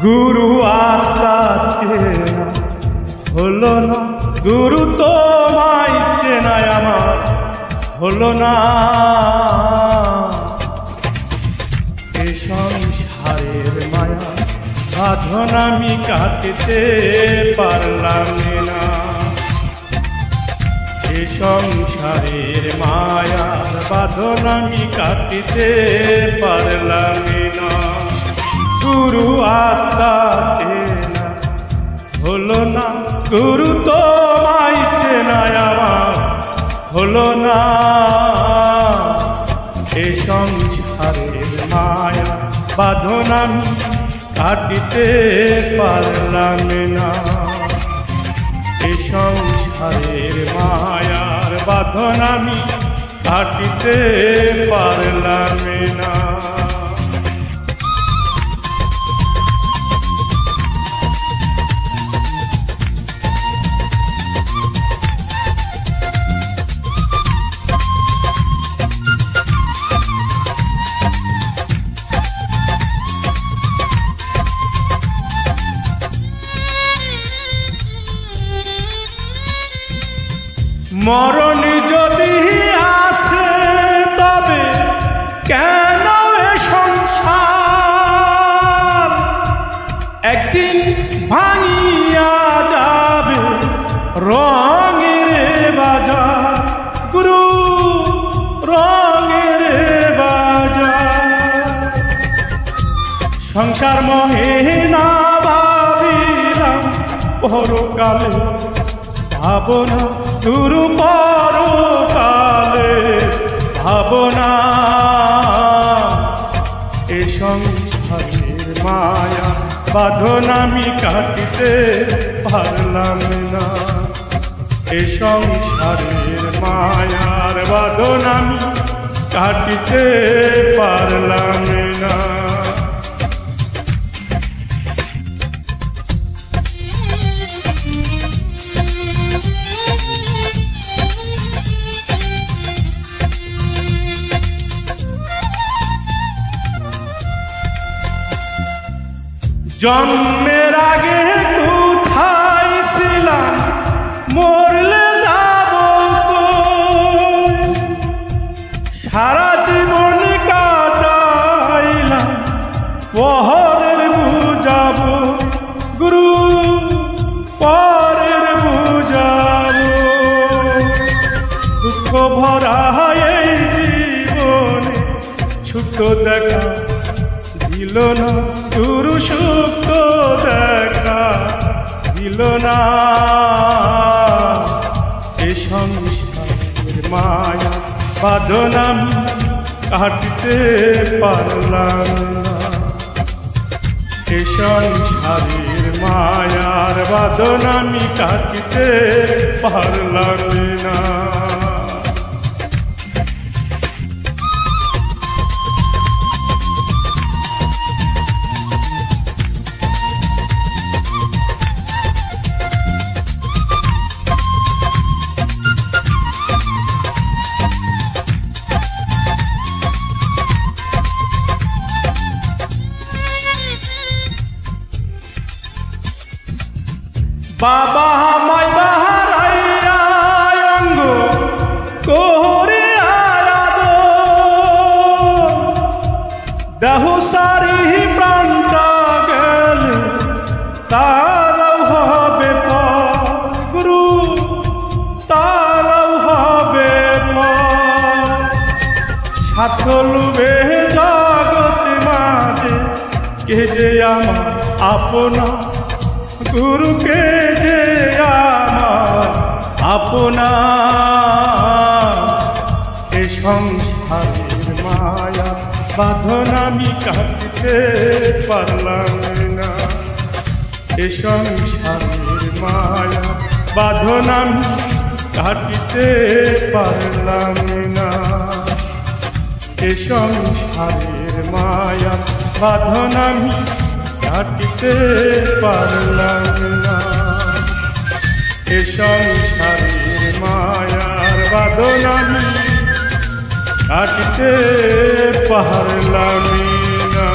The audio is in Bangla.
গুরু আত্মা চেনা হলো না, গুরু তোমায় চেনায় আমার হলো না। এ সংসারের মায়া বাঁধন আমি কাটতে পারলাম না। এ সংসারের মায়ার বাঁধন আমি কাটতে পারলাম না। গুরু আত্মা চেনা হলো না, গুরু তোমায় চেনায় আমার হলো না। এ সংসারের মায়া বাঁধন আমি কাটিতে পারলাম না। এ সংসারের মায়ার বাঁধন আমি কাটিতে পারলাম না। মরণ যদি আসে তবে কেন এ সংসার একদিন ভাঙিয়া যাবে রঙের বাজার। গুরু রঙের বাজার সংসার মোহে না ভাবিলাম পরকালে ভাবনা, গুরু পরকালে ভাবনা। এ সংসারের মায়া বাঁধন আমি কাটিতে পারলাম না। এ সংসারের মায়ার বাঁধন আমি কাটিতে পারলাম না। জন্মের আগে কোথায় ছিলাম, মরলে যাব সারা জীবন কাটাইলাম পরের বুঝাবো। গুরু পরের বুঝাবো দুঃখ ভরা এই জীবনে ছোট দেখা দিল না, গুরু সুখ দেখা দিল না। এ সংসারের মায়া বাঁধন আমি কাটতে পারলাম না। এ সংসারের মায়ার বাঁধন আমি কাটতে পারলাম না। বাবা আমায় বাহারাইয়া অঙ্গ করে দেহ সারি প্রাণটা গেলে তারাও হবে গুরু, তারাও হবে সাথলুবে জগৎ মাঝে কে যে আমার আপনা, গুরুকে যে আমার আপনা। এ সংসারের মায়া বাঁধন আমি কাটতে পারলাম না। এ সংসারের মায়া বাঁধন আমি কাটতে পারলাম না। এ সংসারের মায়া বাঁধন আমি কাটতে পারলাম না। এ সংসারের মায়ার বাঁধন আমি কাটতে পারলাম না।